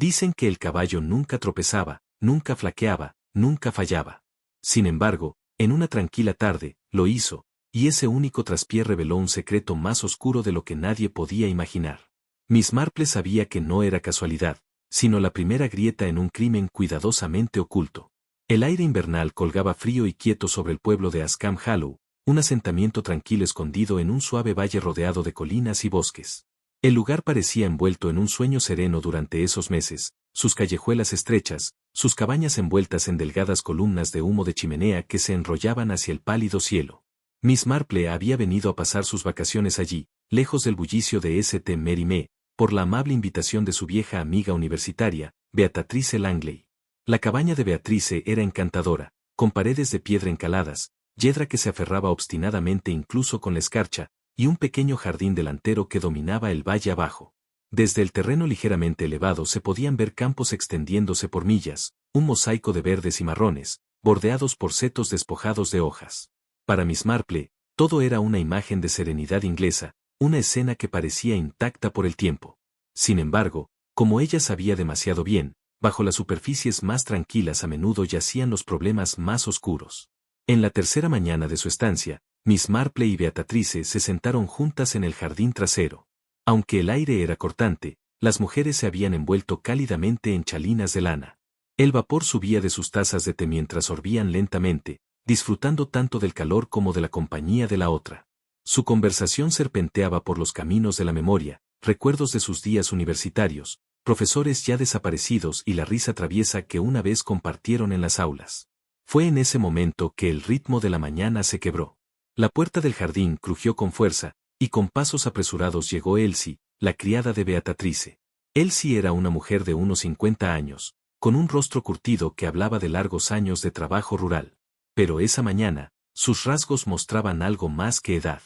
Dicen que el caballo nunca tropezaba, nunca flaqueaba, nunca fallaba. Sin embargo, en una tranquila tarde, lo hizo, y ese único traspié reveló un secreto más oscuro de lo que nadie podía imaginar. Miss Marple sabía que no era casualidad, sino la primera grieta en un crimen cuidadosamente oculto. El aire invernal colgaba frío y quieto sobre el pueblo de Askham Hollow, un asentamiento tranquilo escondido en un suave valle rodeado de colinas y bosques. El lugar parecía envuelto en un sueño sereno durante esos meses, sus callejuelas estrechas, sus cabañas envueltas en delgadas columnas de humo de chimenea que se enrollaban hacia el pálido cielo. Miss Marple había venido a pasar sus vacaciones allí, lejos del bullicio de St. Mary Me, por la amable invitación de su vieja amiga universitaria, Beatrice Langley. La cabaña de Beatrice era encantadora, con paredes de piedra encaladas, yedra que se aferraba obstinadamente incluso con la escarcha, y un pequeño jardín delantero que dominaba el valle abajo. Desde el terreno ligeramente elevado se podían ver campos extendiéndose por millas, un mosaico de verdes y marrones, bordeados por setos despojados de hojas. Para Miss Marple, todo era una imagen de serenidad inglesa, una escena que parecía intacta por el tiempo. Sin embargo, como ella sabía demasiado bien, bajo las superficies más tranquilas a menudo yacían los problemas más oscuros. En la tercera mañana de su estancia, Miss Marple y Beatrice se sentaron juntas en el jardín trasero. Aunque el aire era cortante, las mujeres se habían envuelto cálidamente en chalinas de lana. El vapor subía de sus tazas de té mientras sorbían lentamente, disfrutando tanto del calor como de la compañía de la otra. Su conversación serpenteaba por los caminos de la memoria, recuerdos de sus días universitarios, profesores ya desaparecidos y la risa traviesa que una vez compartieron en las aulas. Fue en ese momento que el ritmo de la mañana se quebró. La puerta del jardín crujió con fuerza, y con pasos apresurados llegó Elsie, la criada de Beatrice. Elsie era una mujer de unos 50 años, con un rostro curtido que hablaba de largos años de trabajo rural. Pero esa mañana, sus rasgos mostraban algo más que edad.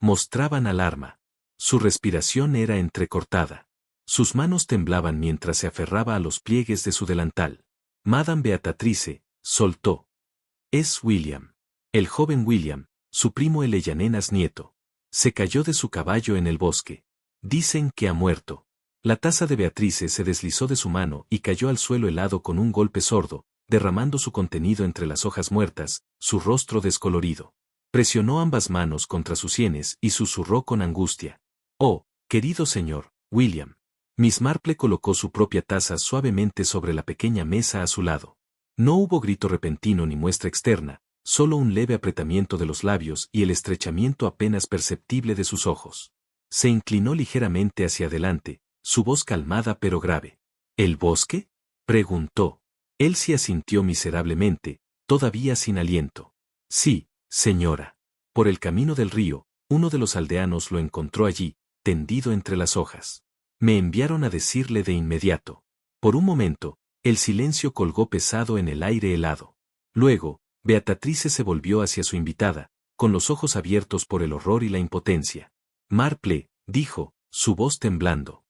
Mostraban alarma. Su respiración era entrecortada. Sus manos temblaban mientras se aferraba a los pliegues de su delantal. Madame Beatrice, soltó. Es William. El joven William, su primo el Ellanenas nieto. Se cayó de su caballo en el bosque. Dicen que ha muerto. La taza de Beatrice se deslizó de su mano y cayó al suelo helado con un golpe sordo, derramando su contenido entre las hojas muertas, su rostro descolorido. Presionó ambas manos contra sus sienes y susurró con angustia. Oh, querido señor, William. Miss Marple colocó su propia taza suavemente sobre la pequeña mesa a su lado. No hubo grito repentino ni muestra externa, solo un leve apretamiento de los labios y el estrechamiento apenas perceptible de sus ojos. Se inclinó ligeramente hacia adelante, su voz calmada pero grave. ¿El bosque?, preguntó. Elsie asintió miserablemente, todavía sin aliento. Sí, señora. Por el camino del río, uno de los aldeanos lo encontró allí, tendido entre las hojas. Me enviaron a decirle de inmediato. Por un momento, el silencio colgó pesado en el aire helado. Luego, Beatrice se volvió hacia su invitada, con los ojos abiertos por el horror y la impotencia. Marple, dijo, su voz temblando.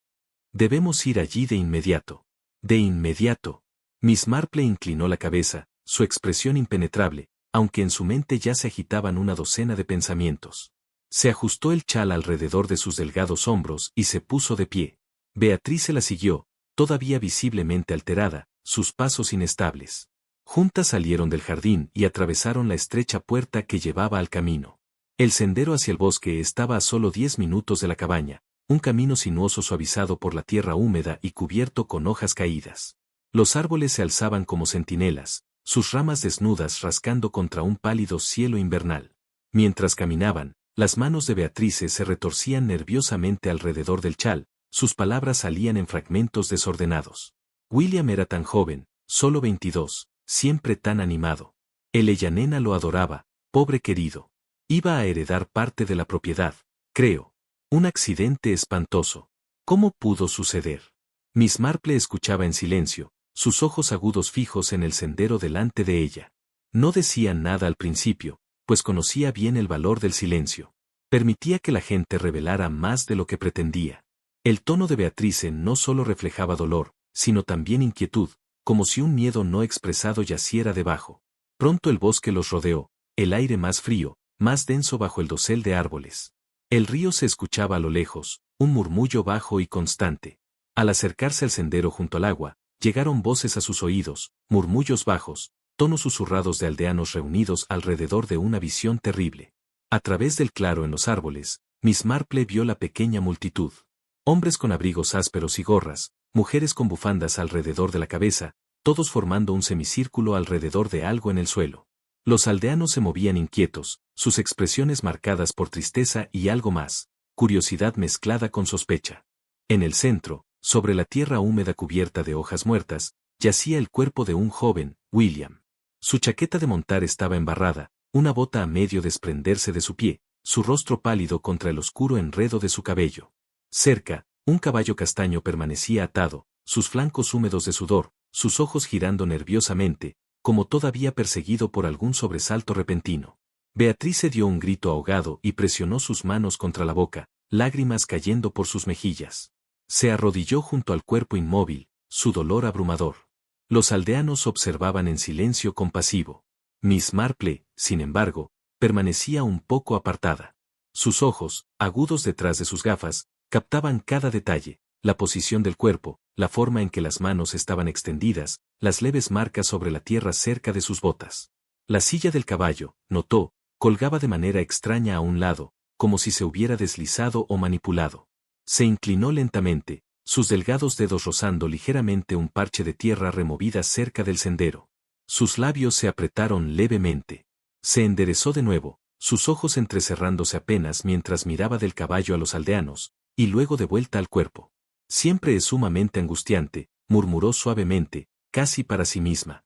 Debemos ir allí de inmediato. De inmediato. Miss Marple inclinó la cabeza, su expresión impenetrable, aunque en su mente ya se agitaban una docena de pensamientos. Se ajustó el chal alrededor de sus delgados hombros y se puso de pie. Beatrice la siguió, todavía visiblemente alterada, sus pasos inestables. Juntas salieron del jardín y atravesaron la estrecha puerta que llevaba al camino. El sendero hacia el bosque estaba a solo 10 minutos de la cabaña, un camino sinuoso suavizado por la tierra húmeda y cubierto con hojas caídas. Los árboles se alzaban como centinelas, sus ramas desnudas rascando contra un pálido cielo invernal. Mientras caminaban, las manos de Beatrice se retorcían nerviosamente alrededor del chal, sus palabras salían en fragmentos desordenados. William era tan joven, solo 22, siempre tan animado. El Ellanena lo adoraba, pobre querido. Iba a heredar parte de la propiedad, creo. Un accidente espantoso. ¿Cómo pudo suceder? Miss Marple escuchaba en silencio, sus ojos agudos fijos en el sendero delante de ella. No decía nada al principio, pues conocía bien el valor del silencio. Permitía que la gente revelara más de lo que pretendía. El tono de Beatrice no solo reflejaba dolor, sino también inquietud, como si un miedo no expresado yaciera debajo. Pronto el bosque los rodeó, el aire más frío, más denso bajo el dosel de árboles. El río se escuchaba a lo lejos, un murmullo bajo y constante. Al acercarse al sendero junto al agua, llegaron voces a sus oídos, murmullos bajos, tonos susurrados de aldeanos reunidos alrededor de una visión terrible. A través del claro en los árboles, Miss Marple vio la pequeña multitud. Hombres con abrigos ásperos y gorras, mujeres con bufandas alrededor de la cabeza, todos formando un semicírculo alrededor de algo en el suelo. Los aldeanos se movían inquietos, sus expresiones marcadas por tristeza y algo más, curiosidad mezclada con sospecha. En el centro, sobre la tierra húmeda cubierta de hojas muertas, yacía el cuerpo de un joven, William. Su chaqueta de montar estaba embarrada, una bota a medio desprenderse de su pie, su rostro pálido contra el oscuro enredo de su cabello. Cerca, un caballo castaño permanecía atado, sus flancos húmedos de sudor, sus ojos girando nerviosamente, como todavía perseguido por algún sobresalto repentino. Beatrice dio un grito ahogado y presionó sus manos contra la boca, lágrimas cayendo por sus mejillas. Se arrodilló junto al cuerpo inmóvil, su dolor abrumador. Los aldeanos observaban en silencio compasivo. Miss Marple, sin embargo, permanecía un poco apartada. Sus ojos, agudos detrás de sus gafas, captaban cada detalle, la posición del cuerpo, la forma en que las manos estaban extendidas, las leves marcas sobre la tierra cerca de sus botas. La silla del caballo, notó, colgaba de manera extraña a un lado, como si se hubiera deslizado o manipulado. Se inclinó lentamente, sus delgados dedos rozando ligeramente un parche de tierra removida cerca del sendero. Sus labios se apretaron levemente. Se enderezó de nuevo, sus ojos entrecerrándose apenas mientras miraba del caballo a los aldeanos, y luego de vuelta al cuerpo. Siempre es sumamente angustiante, murmuró suavemente, casi para sí misma.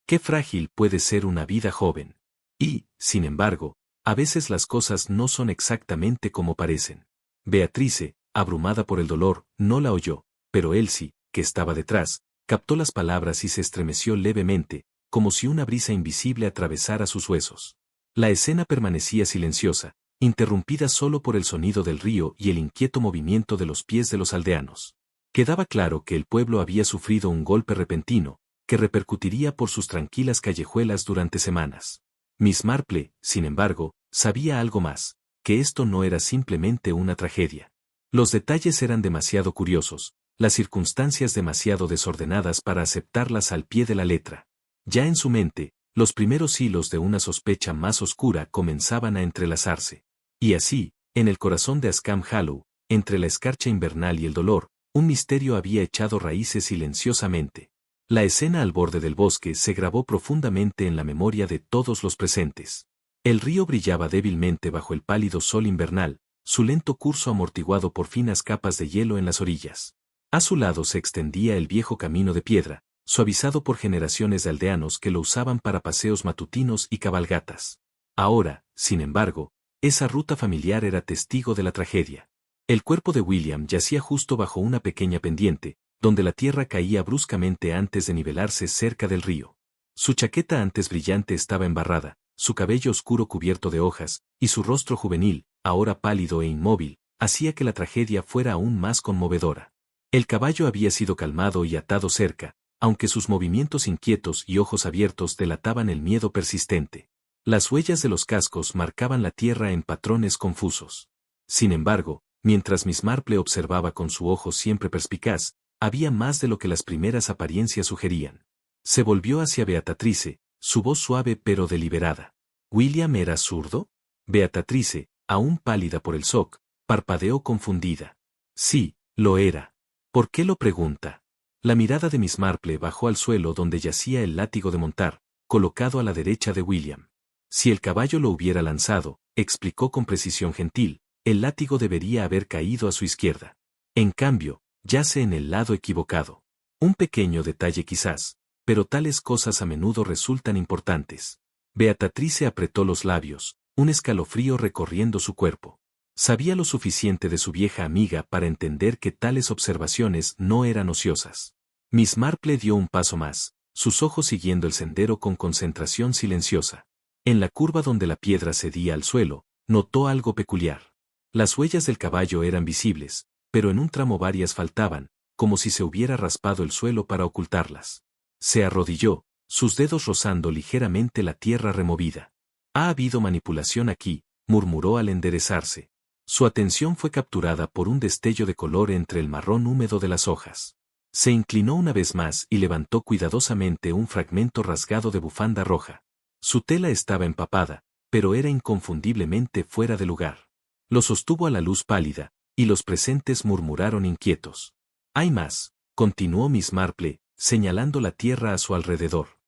Qué frágil puede ser una vida joven. Y, sin embargo, a veces las cosas no son exactamente como parecen. Beatrice, abrumada por el dolor, no la oyó, pero Elsie, que estaba detrás, captó las palabras y se estremeció levemente, como si una brisa invisible atravesara sus huesos. La escena permanecía silenciosa, interrumpida solo por el sonido del río y el inquieto movimiento de los pies de los aldeanos. Quedaba claro que el pueblo había sufrido un golpe repentino, que repercutiría por sus tranquilas callejuelas durante semanas. Miss Marple, sin embargo, sabía algo más, que esto no era simplemente una tragedia. Los detalles eran demasiado curiosos, las circunstancias demasiado desordenadas para aceptarlas al pie de la letra. Ya en su mente, los primeros hilos de una sospecha más oscura comenzaban a entrelazarse. Y así, en el corazón de Askham Hollow, entre la escarcha invernal y el dolor, un misterio había echado raíces silenciosamente. La escena al borde del bosque se grabó profundamente en la memoria de todos los presentes. El río brillaba débilmente bajo el pálido sol invernal, su lento curso amortiguado por finas capas de hielo en las orillas. A su lado se extendía el viejo camino de piedra, suavizado por generaciones de aldeanos que lo usaban para paseos matutinos y cabalgatas. Ahora, sin embargo, esa ruta familiar era testigo de la tragedia. El cuerpo de William yacía justo bajo una pequeña pendiente, donde la tierra caía bruscamente antes de nivelarse cerca del río. Su chaqueta antes brillante estaba embarrada, su cabello oscuro cubierto de hojas, y su rostro juvenil, ahora pálido e inmóvil, hacía que la tragedia fuera aún más conmovedora. El caballo había sido calmado y atado cerca, aunque sus movimientos inquietos y ojos abiertos delataban el miedo persistente. Las huellas de los cascos marcaban la tierra en patrones confusos. Sin embargo, mientras Miss Marple observaba con su ojo siempre perspicaz, había más de lo que las primeras apariencias sugerían. Se volvió hacia Beatrice, su voz suave pero deliberada. ¿William era zurdo? Beatrice, aún pálida por el shock, parpadeó confundida. Sí, lo era. ¿Por qué lo pregunta? La mirada de Miss Marple bajó al suelo donde yacía el látigo de montar, colocado a la derecha de William. Si el caballo lo hubiera lanzado, explicó con precisión gentil, el látigo debería haber caído a su izquierda. En cambio, yace en el lado equivocado. Un pequeño detalle quizás, pero tales cosas a menudo resultan importantes. Beatrice apretó los labios, un escalofrío recorriendo su cuerpo. Sabía lo suficiente de su vieja amiga para entender que tales observaciones no eran ociosas. Miss Marple dio un paso más, sus ojos siguiendo el sendero con concentración silenciosa. En la curva donde la piedra cedía al suelo, notó algo peculiar. Las huellas del caballo eran visibles, pero en un tramo varias faltaban, como si se hubiera raspado el suelo para ocultarlas. Se arrodilló, sus dedos rozando ligeramente la tierra removida. Ha habido manipulación aquí, murmuró al enderezarse. Su atención fue capturada por un destello de color entre el marrón húmedo de las hojas. Se inclinó una vez más y levantó cuidadosamente un fragmento rasgado de bufanda roja. Su tela estaba empapada, pero era inconfundiblemente fuera de lugar. Lo sostuvo a la luz pálida, y los presentes murmuraron inquietos. «Hay más», continuó Miss Marple, señalando la tierra a su alrededor.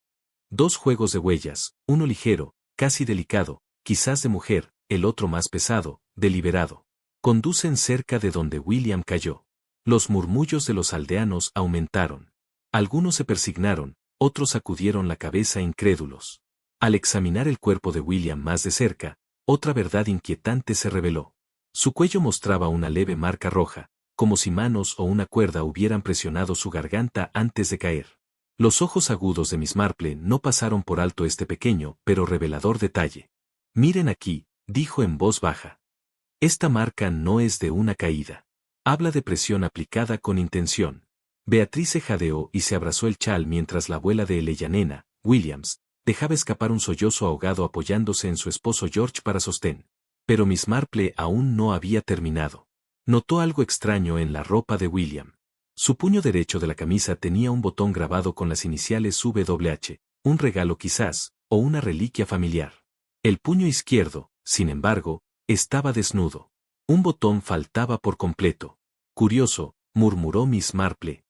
Dos juegos de huellas, uno ligero, casi delicado, quizás de mujer, el otro más pesado, deliberado. Conducen cerca de donde William cayó. Los murmullos de los aldeanos aumentaron. Algunos se persignaron, otros sacudieron la cabeza incrédulos. Al examinar el cuerpo de William más de cerca, otra verdad inquietante se reveló. Su cuello mostraba una leve marca roja, como si manos o una cuerda hubieran presionado su garganta antes de caer. Los ojos agudos de Miss Marple no pasaron por alto este pequeño pero revelador detalle. «Miren aquí», dijo en voz baja. «Esta marca no es de una caída. Habla de presión aplicada con intención». Beatrice jadeó y se abrazó el chal mientras la abuela de Eleyanena, Williams, dejaba escapar un sollozo ahogado apoyándose en su esposo George para sostén. Pero Miss Marple aún no había terminado. Notó algo extraño en la ropa de William. Su puño derecho de la camisa tenía un botón grabado con las iniciales WH, un regalo quizás, o una reliquia familiar. El puño izquierdo, sin embargo, estaba desnudo. Un botón faltaba por completo. «Curioso», murmuró Miss Marple.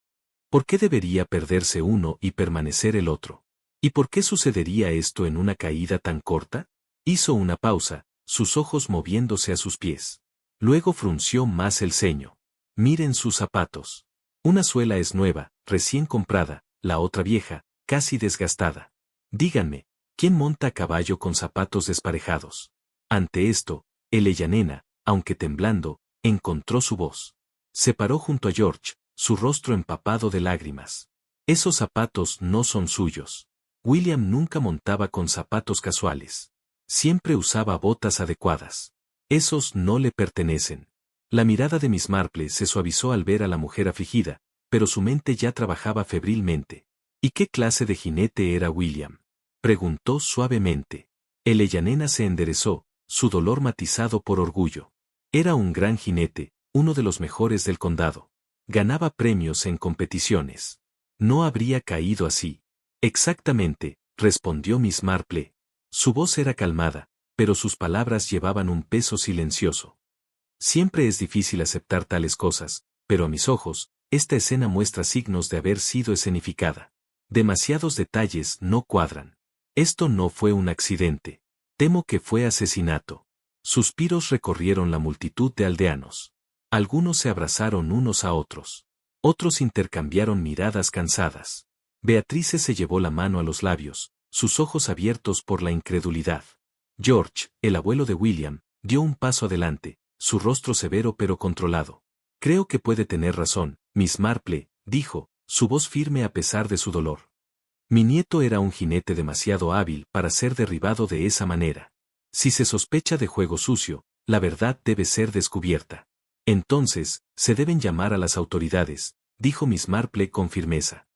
«¿Por qué debería perderse uno y permanecer el otro? ¿Y por qué sucedería esto en una caída tan corta?» Hizo una pausa, sus ojos moviéndose a sus pies. Luego frunció más el ceño. «Miren sus zapatos. Una suela es nueva, recién comprada, la otra vieja, casi desgastada. Díganme, ¿quién monta a caballo con zapatos desparejados?» Ante esto, Eleyanena, aunque temblando, encontró su voz. Se paró junto a George, su rostro empapado de lágrimas. «Esos zapatos no son suyos. William nunca montaba con zapatos casuales. Siempre usaba botas adecuadas. Esos no le pertenecen». La mirada de Miss Marple se suavizó al ver a la mujer afligida, pero su mente ya trabajaba febrilmente. «¿Y qué clase de jinete era William?», preguntó suavemente. Eleyanena se enderezó, su dolor matizado por orgullo. «Era un gran jinete, uno de los mejores del condado. Ganaba premios en competiciones. No habría caído así». «Exactamente», respondió Miss Marple. Su voz era calmada, pero sus palabras llevaban un peso silencioso. «Siempre es difícil aceptar tales cosas, pero a mis ojos, esta escena muestra signos de haber sido escenificada. Demasiados detalles no cuadran. Esto no fue un accidente. Temo que fue asesinato». Suspiros recorrieron la multitud de aldeanos. Algunos se abrazaron unos a otros. Otros intercambiaron miradas cansadas. Beatrice se llevó la mano a los labios, sus ojos abiertos por la incredulidad. George, el abuelo de William, dio un paso adelante, su rostro severo pero controlado. «Creo que puede tener razón, Miss Marple», dijo, su voz firme a pesar de su dolor. «Mi nieto era un jinete demasiado hábil para ser derribado de esa manera. Si se sospecha de juego sucio, la verdad debe ser descubierta. Entonces, se deben llamar a las autoridades», dijo Miss Marple con firmeza.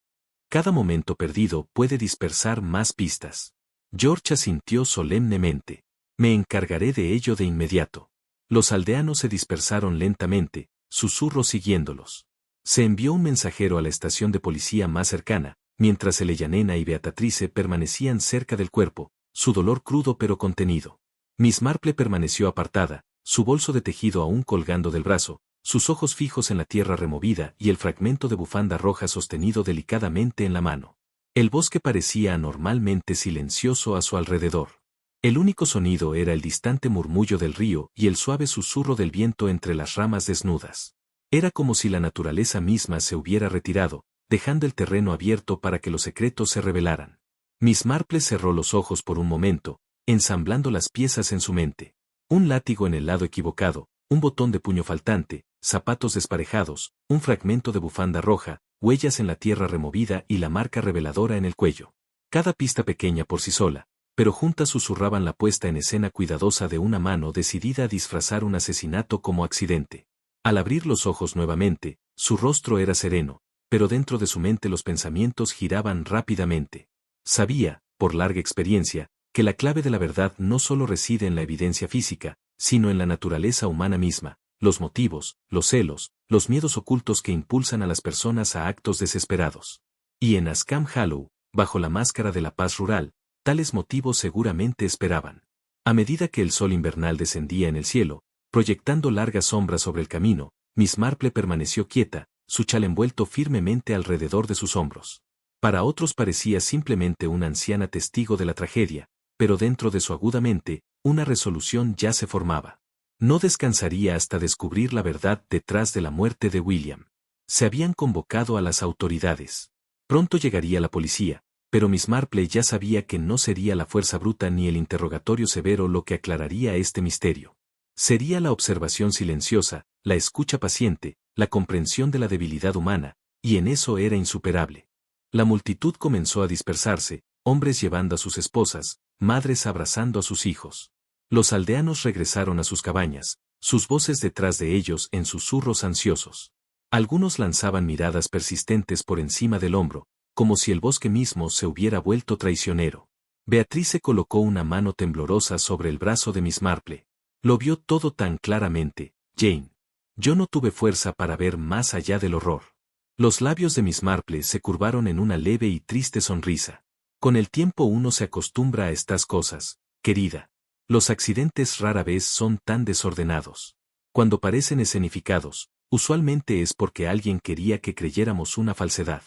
«Cada momento perdido puede dispersar más pistas». George asintió solemnemente. «Me encargaré de ello de inmediato». Los aldeanos se dispersaron lentamente, susurros siguiéndolos. Se envió un mensajero a la estación de policía más cercana, mientras Eleyanena y Beatrice permanecían cerca del cuerpo, su dolor crudo pero contenido. Miss Marple permaneció apartada, su bolso de tejido aún colgando del brazo, sus ojos fijos en la tierra removida y el fragmento de bufanda roja sostenido delicadamente en la mano. El bosque parecía anormalmente silencioso a su alrededor. El único sonido era el distante murmullo del río y el suave susurro del viento entre las ramas desnudas. Era como si la naturaleza misma se hubiera retirado, dejando el terreno abierto para que los secretos se revelaran. Miss Marple cerró los ojos por un momento, ensamblando las piezas en su mente. Un látigo en el lado equivocado, un botón de puño faltante, zapatos desparejados, un fragmento de bufanda roja, huellas en la tierra removida y la marca reveladora en el cuello. Cada pista pequeña por sí sola, pero juntas susurraban la puesta en escena cuidadosa de una mano decidida a disfrazar un asesinato como accidente. Al abrir los ojos nuevamente, su rostro era sereno, pero dentro de su mente los pensamientos giraban rápidamente. Sabía, por larga experiencia, que la clave de la verdad no solo reside en la evidencia física, sino en la naturaleza humana misma, los motivos, los celos, los miedos ocultos que impulsan a las personas a actos desesperados. Y en Askham Hollow, bajo la máscara de la paz rural, tales motivos seguramente esperaban. A medida que el sol invernal descendía en el cielo, proyectando largas sombras sobre el camino, Miss Marple permaneció quieta, su chal envuelto firmemente alrededor de sus hombros. Para otros parecía simplemente una anciana testigo de la tragedia, pero dentro de su aguda mente, una resolución ya se formaba. No descansaría hasta descubrir la verdad detrás de la muerte de William. Se habían convocado a las autoridades. Pronto llegaría la policía, pero Miss Marple ya sabía que no sería la fuerza bruta ni el interrogatorio severo lo que aclararía este misterio. Sería la observación silenciosa, la escucha paciente, la comprensión de la debilidad humana, y en eso era insuperable. La multitud comenzó a dispersarse, hombres llevando a sus esposas, madres abrazando a sus hijos. Los aldeanos regresaron a sus cabañas, sus voces detrás de ellos en susurros ansiosos. Algunos lanzaban miradas persistentes por encima del hombro, como si el bosque mismo se hubiera vuelto traicionero. Beatrice colocó una mano temblorosa sobre el brazo de Miss Marple. Lo vio todo tan claramente, Jane. Yo no tuve fuerza para ver más allá del horror. Los labios de Miss Marple se curvaron en una leve y triste sonrisa. Con el tiempo uno se acostumbra a estas cosas, querida. Los accidentes rara vez son tan desordenados. Cuando parecen escenificados, usualmente es porque alguien quería que creyéramos una falsedad.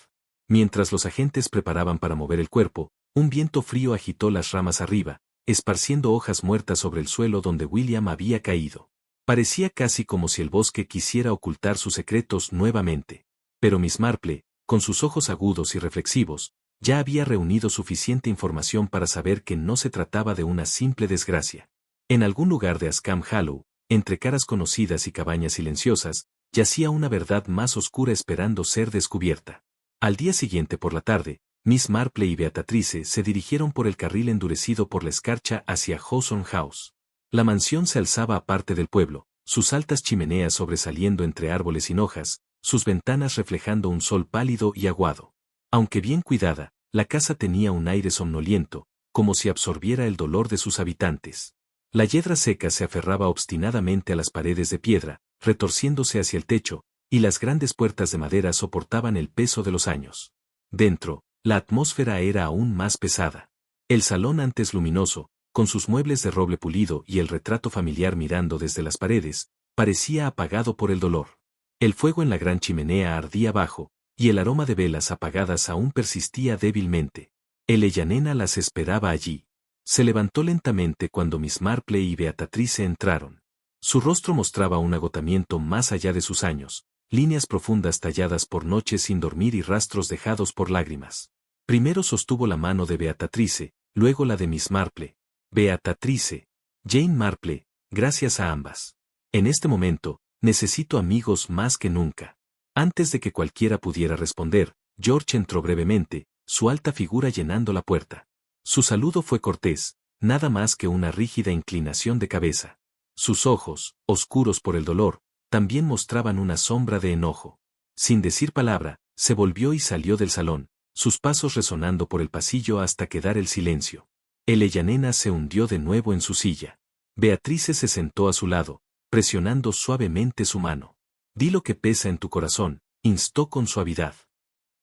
Mientras los agentes preparaban para mover el cuerpo, un viento frío agitó las ramas arriba, esparciendo hojas muertas sobre el suelo donde William había caído. Parecía casi como si el bosque quisiera ocultar sus secretos nuevamente. Pero Miss Marple, con sus ojos agudos y reflexivos, ya había reunido suficiente información para saber que no se trataba de una simple desgracia. En algún lugar de Askham Hollow, entre caras conocidas y cabañas silenciosas, yacía una verdad más oscura esperando ser descubierta. Al día siguiente por la tarde, Miss Marple y Beatrice se dirigieron por el carril endurecido por la escarcha hacia Hawthorne House. La mansión se alzaba aparte del pueblo, sus altas chimeneas sobresaliendo entre árboles sin hojas, sus ventanas reflejando un sol pálido y aguado. Aunque bien cuidada, la casa tenía un aire somnoliento, como si absorbiera el dolor de sus habitantes. La hiedra seca se aferraba obstinadamente a las paredes de piedra, retorciéndose hacia el techo, y las grandes puertas de madera soportaban el peso de los años. Dentro, la atmósfera era aún más pesada. El salón antes luminoso, con sus muebles de roble pulido y el retrato familiar mirando desde las paredes, parecía apagado por el dolor. El fuego en la gran chimenea ardía bajo, y el aroma de velas apagadas aún persistía débilmente. Eleyanena las esperaba allí. Se levantó lentamente cuando Miss Marple y Beatrice entraron. Su rostro mostraba un agotamiento más allá de sus años, líneas profundas talladas por noches sin dormir y rastros dejados por lágrimas. Primero sostuvo la mano de Beatrice, luego la de Miss Marple. Beatrice. Jane Marple, gracias a ambas. En este momento, necesito amigos más que nunca. Antes de que cualquiera pudiera responder, George entró brevemente, su alta figura llenando la puerta. Su saludo fue cortés, nada más que una rígida inclinación de cabeza. Sus ojos, oscuros por el dolor, también mostraban una sombra de enojo. Sin decir palabra, se volvió y salió del salón, sus pasos resonando por el pasillo hasta quedar el silencio. Eleyanena se hundió de nuevo en su silla. Beatrice se sentó a su lado, presionando suavemente su mano. Di lo que pesa en tu corazón, instó con suavidad.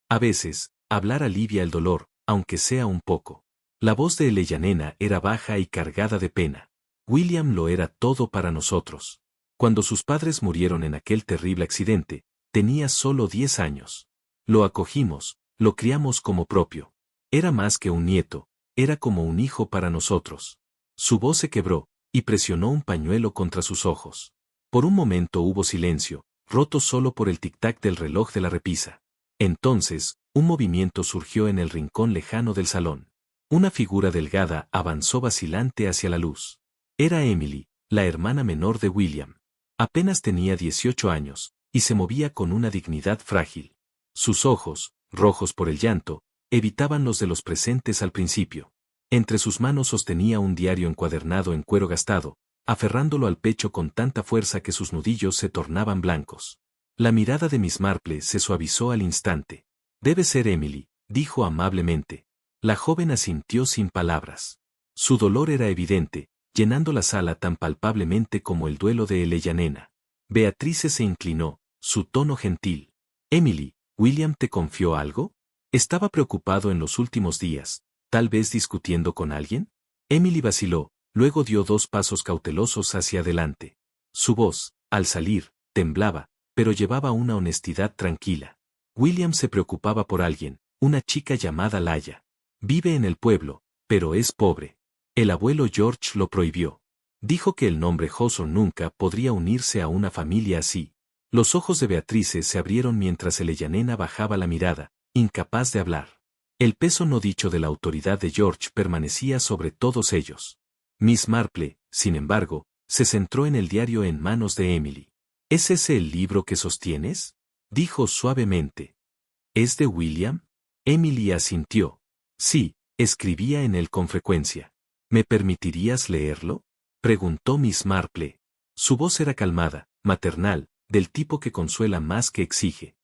A veces, hablar alivia el dolor, aunque sea un poco. La voz de Eleyanena era baja y cargada de pena. William lo era todo para nosotros. Cuando sus padres murieron en aquel terrible accidente, tenía solo 10 años. Lo acogimos, lo criamos como propio. Era más que un nieto, era como un hijo para nosotros. Su voz se quebró, y presionó un pañuelo contra sus ojos. Por un momento hubo silencio, roto solo por el tic-tac del reloj de la repisa. Entonces, un movimiento surgió en el rincón lejano del salón. Una figura delgada avanzó vacilante hacia la luz. Era Emily, la hermana menor de William. Apenas tenía 18 años, y se movía con una dignidad frágil. Sus ojos, rojos por el llanto, evitaban los de los presentes al principio. Entre sus manos sostenía un diario encuadernado en cuero gastado, aferrándolo al pecho con tanta fuerza que sus nudillos se tornaban blancos. La mirada de Miss Marple se suavizó al instante. Debe ser Emily, dijo amablemente. La joven asintió sin palabras. Su dolor era evidente, llenando la sala tan palpablemente como el duelo de Eleyanena. Beatrice se inclinó, su tono gentil. Emily, ¿William te confió algo? ¿Estaba preocupado en los últimos días, tal vez discutiendo con alguien? Emily vaciló, luego dio 2 pasos cautelosos hacia adelante. Su voz, al salir, temblaba, pero llevaba una honestidad tranquila. William se preocupaba por alguien, una chica llamada Laia. Vive en el pueblo, pero es pobre. El abuelo George lo prohibió. Dijo que el nombre Hawthorne nunca podría unirse a una familia así. Los ojos de Beatrice se abrieron mientras Eleyanena bajaba la mirada, incapaz de hablar. El peso no dicho de la autoridad de George permanecía sobre todos ellos. Miss Marple, sin embargo, se centró en el diario en manos de Emily. ¿Es ese el libro que sostienes?, dijo suavemente. ¿Es de William? Emily asintió. Sí, escribía en él con frecuencia. ¿Me permitirías leerlo?, preguntó Miss Marple. Su voz era calmada, maternal, del tipo que consuela más que exige.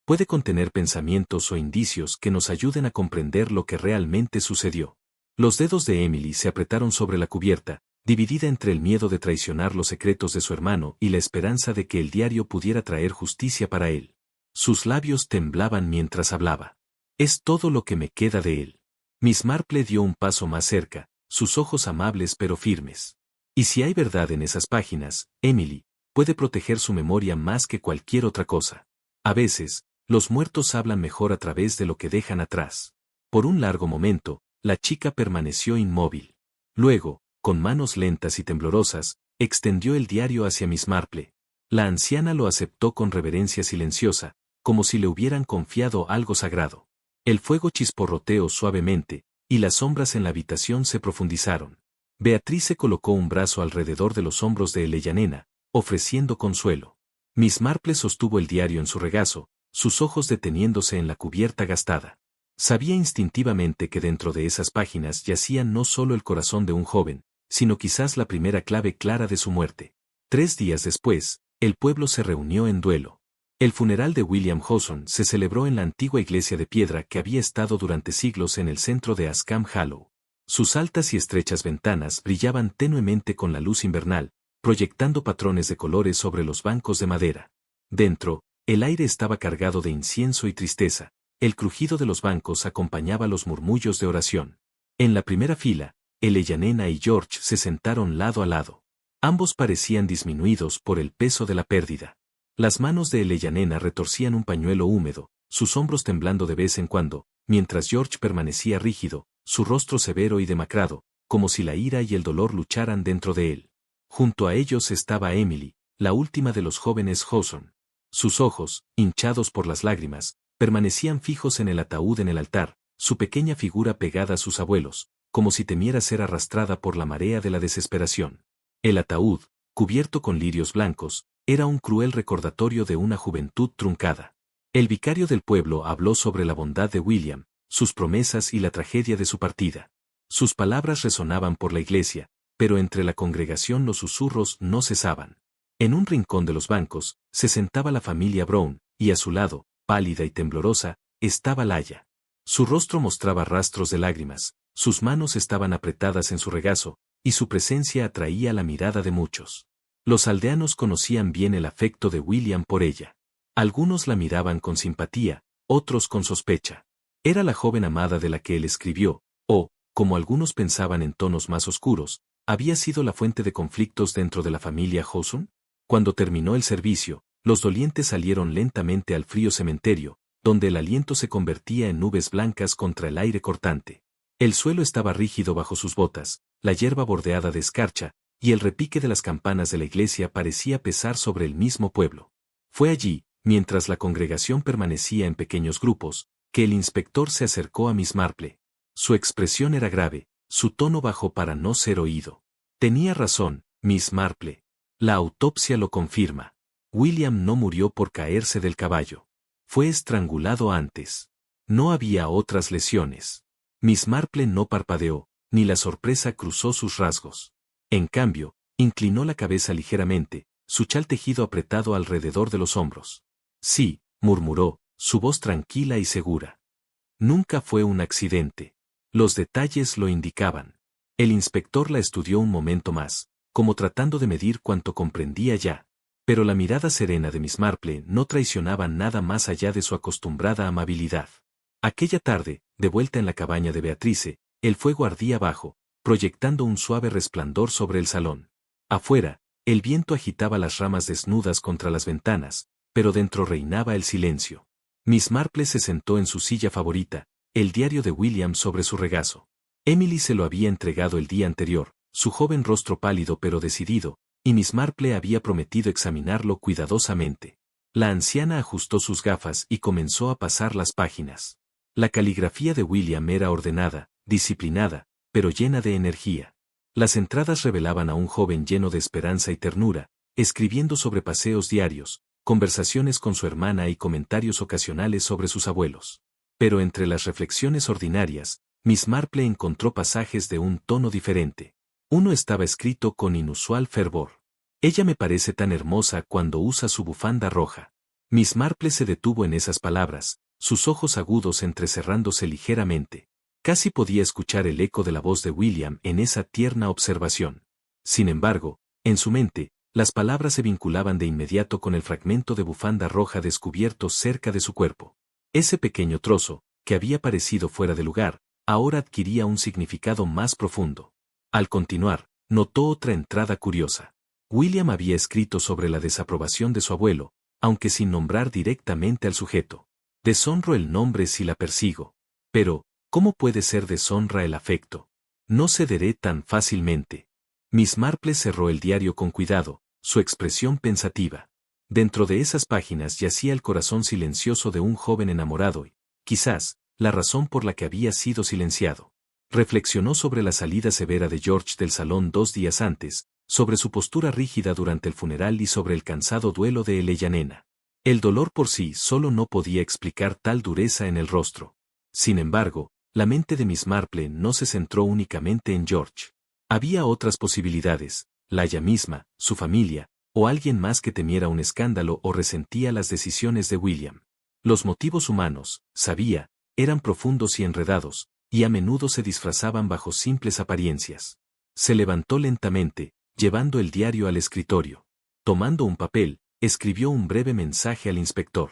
Puede contener pensamientos o indicios que nos ayuden a comprender lo que realmente sucedió. Los dedos de Emily se apretaron sobre la cubierta, dividida entre el miedo de traicionar los secretos de su hermano y la esperanza de que el diario pudiera traer justicia para él. Sus labios temblaban mientras hablaba. Es todo lo que me queda de él. Miss Marple dio un paso más cerca, sus ojos amables pero firmes. Y si hay verdad en esas páginas, Emily, puede proteger su memoria más que cualquier otra cosa. A veces, los muertos hablan mejor a través de lo que dejan atrás. Por un largo momento, la chica permaneció inmóvil. Luego, con manos lentas y temblorosas, extendió el diario hacia Miss Marple. La anciana lo aceptó con reverencia silenciosa, como si le hubieran confiado algo sagrado. El fuego chisporroteó suavemente, y las sombras en la habitación se profundizaron. Beatrice colocó un brazo alrededor de los hombros de Eleyanena, ofreciendo consuelo. Miss Marple sostuvo el diario en su regazo, sus ojos deteniéndose en la cubierta gastada. Sabía instintivamente que dentro de esas páginas yacía no solo el corazón de un joven, sino quizás la primera clave clara de su muerte. 3 días después, el pueblo se reunió en duelo. El funeral de William Hawthorne se celebró en la antigua iglesia de piedra que había estado durante siglos en el centro de Askham Hollow. Sus altas y estrechas ventanas brillaban tenuemente con la luz invernal, proyectando patrones de colores sobre los bancos de madera. Dentro, el aire estaba cargado de incienso y tristeza. El crujido de los bancos acompañaba los murmullos de oración. En la primera fila, Eleyanena y George se sentaron lado a lado. Ambos parecían disminuidos por el peso de la pérdida. Las manos de Eleyanena retorcían un pañuelo húmedo, sus hombros temblando de vez en cuando, mientras George permanecía rígido, su rostro severo y demacrado, como si la ira y el dolor lucharan dentro de él. Junto a ellos estaba Emily, la última de los jóvenes Hawthorne. Sus ojos, hinchados por las lágrimas, permanecían fijos en el ataúd en el altar, su pequeña figura pegada a sus abuelos, como si temiera ser arrastrada por la marea de la desesperación. El ataúd, cubierto con lirios blancos, era un cruel recordatorio de una juventud truncada. El vicario del pueblo habló sobre la bondad de William, sus promesas y la tragedia de su partida. Sus palabras resonaban por la iglesia, pero entre la congregación los susurros no cesaban. En un rincón de los bancos, se sentaba la familia Brown, y a su lado, pálida y temblorosa, estaba Laia. Su rostro mostraba rastros de lágrimas, sus manos estaban apretadas en su regazo, y su presencia atraía la mirada de muchos. Los aldeanos conocían bien el afecto de William por ella. Algunos la miraban con simpatía, otros con sospecha. Era la joven amada de la que él escribió, o, como algunos pensaban en tonos más oscuros, había sido la fuente de conflictos dentro de la familia Hawthorne. Cuando terminó el servicio, los dolientes salieron lentamente al frío cementerio, donde el aliento se convertía en nubes blancas contra el aire cortante. El suelo estaba rígido bajo sus botas, la hierba bordeada de escarcha, y el repique de las campanas de la iglesia parecía pesar sobre el mismo pueblo. Fue allí, mientras la congregación permanecía en pequeños grupos, que el inspector se acercó a Miss Marple. Su expresión era grave, su tono bajó para no ser oído. Tenía razón, Miss Marple. La autopsia lo confirma. William no murió por caerse del caballo. Fue estrangulado antes. No había otras lesiones. Miss Marple no parpadeó, ni la sorpresa cruzó sus rasgos. En cambio, inclinó la cabeza ligeramente, su chal tejido apretado alrededor de los hombros. Sí, murmuró, su voz tranquila y segura. Nunca fue un accidente. Los detalles lo indicaban. El inspector la estudió un momento más, como tratando de medir cuánto comprendía ya. Pero la mirada serena de Miss Marple no traicionaba nada más allá de su acostumbrada amabilidad. Aquella tarde, de vuelta en la cabaña de Beatrice, el fuego ardía abajo, proyectando un suave resplandor sobre el salón. Afuera, el viento agitaba las ramas desnudas contra las ventanas, pero dentro reinaba el silencio. Miss Marple se sentó en su silla favorita, el diario de William sobre su regazo. Emily se lo había entregado el día anterior, su joven rostro pálido pero decidido, y Miss Marple había prometido examinarlo cuidadosamente. La anciana ajustó sus gafas y comenzó a pasar las páginas. La caligrafía de William era ordenada, disciplinada, pero llena de energía. Las entradas revelaban a un joven lleno de esperanza y ternura, escribiendo sobre paseos diarios, conversaciones con su hermana y comentarios ocasionales sobre sus abuelos. Pero entre las reflexiones ordinarias, Miss Marple encontró pasajes de un tono diferente. Uno estaba escrito con inusual fervor. Ella me parece tan hermosa cuando usa su bufanda roja. Miss Marple se detuvo en esas palabras, sus ojos agudos entrecerrándose ligeramente. Casi podía escuchar el eco de la voz de William en esa tierna observación. Sin embargo, en su mente, las palabras se vinculaban de inmediato con el fragmento de bufanda roja descubierto cerca de su cuerpo. Ese pequeño trozo, que había parecido fuera de lugar, ahora adquiría un significado más profundo. Al continuar, notó otra entrada curiosa. William había escrito sobre la desaprobación de su abuelo, aunque sin nombrar directamente al sujeto. Deshonro el nombre si la persigo. Pero, ¿cómo puede ser deshonra el afecto? No cederé tan fácilmente. Miss Marple cerró el diario con cuidado, su expresión pensativa. Dentro de esas páginas yacía el corazón silencioso de un joven enamorado y, quizás, la razón por la que había sido silenciado. Reflexionó sobre la salida severa de George del salón 2 días antes, sobre su postura rígida durante el funeral y sobre el cansado duelo de Eleyanena. El dolor por sí solo no podía explicar tal dureza en el rostro. Sin embargo, la mente de Miss Marple no se centró únicamente en George. Había otras posibilidades, Laia misma, su familia, o alguien más que temiera un escándalo o resentía las decisiones de William. Los motivos humanos, sabía, eran profundos y enredados, y a menudo se disfrazaban bajo simples apariencias. Se levantó lentamente, llevando el diario al escritorio. Tomando un papel, escribió un breve mensaje al inspector.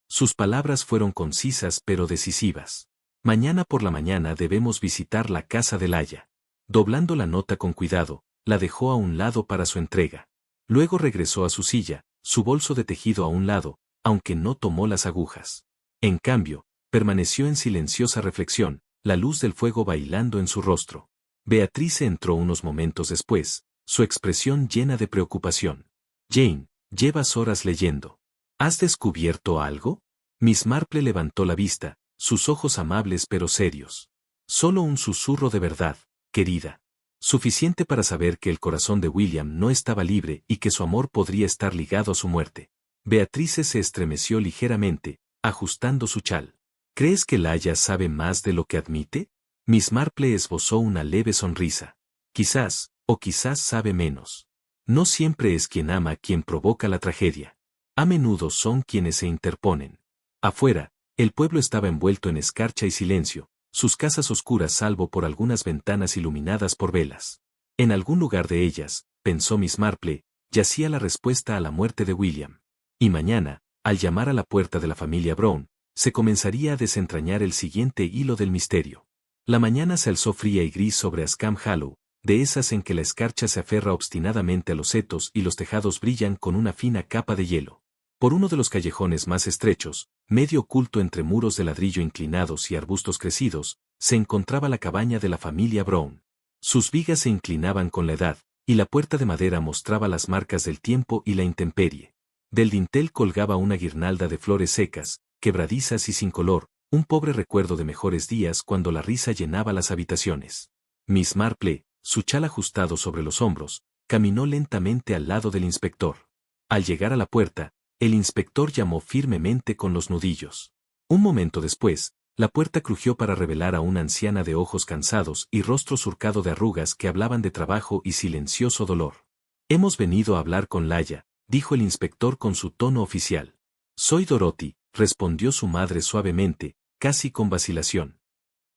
Sus palabras fueron concisas pero decisivas. Mañana por la mañana debemos visitar la casa de Laia. Doblando la nota con cuidado, la dejó a un lado para su entrega. Luego regresó a su silla, su bolso de tejido a un lado, aunque no tomó las agujas. En cambio, permaneció en silenciosa reflexión, la luz del fuego bailando en su rostro. Beatrice entró unos momentos después, su expresión llena de preocupación. Jane, llevas horas leyendo. ¿Has descubierto algo? Miss Marple levantó la vista, sus ojos amables pero serios. Solo un susurro de verdad, querida. Suficiente para saber que el corazón de William no estaba libre y que su amor podría estar ligado a su muerte. Beatrice se estremeció ligeramente, ajustando su chal. ¿Crees que Laia sabe más de lo que admite? Miss Marple esbozó una leve sonrisa. Quizás, o quizás sabe menos. No siempre es quien ama quien provoca la tragedia. A menudo son quienes se interponen. Afuera, el pueblo estaba envuelto en escarcha y silencio, sus casas oscuras salvo por algunas ventanas iluminadas por velas. En algún lugar de ellas, pensó Miss Marple, yacía la respuesta a la muerte de William. Y mañana, al llamar a la puerta de la familia Brown, se comenzaría a desentrañar el siguiente hilo del misterio. La mañana se alzó fría y gris sobre Askham Hollow, de esas en que la escarcha se aferra obstinadamente a los setos y los tejados brillan con una fina capa de hielo. Por uno de los callejones más estrechos, medio oculto entre muros de ladrillo inclinados y arbustos crecidos, se encontraba la cabaña de la familia Brown. Sus vigas se inclinaban con la edad, y la puerta de madera mostraba las marcas del tiempo y la intemperie. Del dintel colgaba una guirnalda de flores secas, quebradizas y sin color, un pobre recuerdo de mejores días cuando la risa llenaba las habitaciones. Miss Marple, su chal ajustado sobre los hombros, caminó lentamente al lado del inspector. Al llegar a la puerta, el inspector llamó firmemente con los nudillos. Un momento después, la puerta crujió para revelar a una anciana de ojos cansados y rostro surcado de arrugas que hablaban de trabajo y silencioso dolor. Hemos venido a hablar con Laia, dijo el inspector con su tono oficial. Soy Dorothy, respondió su madre suavemente, casi con vacilación.